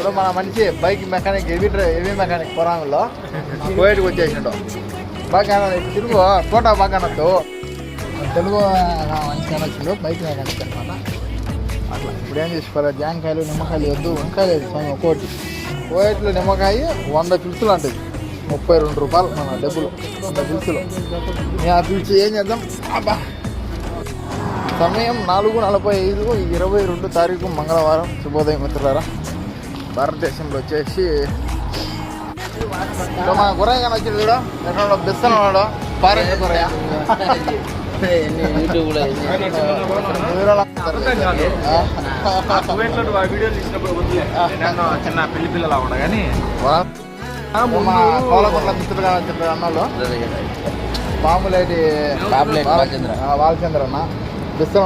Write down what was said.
ఇప్పుడు మన మనిషి బైక్ మెకానిక్ హెవీ మెకానిక్ పొరాంలో కోయట్కి వచ్చేసిండు. బాగా తిరుగు ఫోటో బాగా అనొద్దు. తెలుగు మంచిగా వచ్చిండు బైక్ మెకానిక్ అనమాట. అట్లా ఇప్పుడు ఏం చేసుకోవాలి, జాంకాయలు నిమ్మకాయలు వద్దు, వంకాయలు లేదు స్వామి ఒక్కోటి. కోయట్లో నిమ్మకాయ 100 పిలుసులు అంటుంది, 32 రూపాయలు మన డబ్బులు 100 పిలుసులు. నేను ఆ పిలిచి ఏం చేద్దాం. అబ్బా సమయం 4:45, 22 తారీఖు మంగళవారం. శుభోదయం మిత్రులారా. భారతదేశంలో వచ్చేసి మన గురయ్య కానీ వచ్చింది కూడా ఎక్కడ బెస్తన ఉన్నాడు పారెంట్ గురయ్య. చిన్న పెళ్లి పిల్లలా ఉన్నా కానీ కోలకొండ మిత్రులుగా చెప్పారు అన్నలో మామూలు బాలచంద్ర అన్న బెస్తన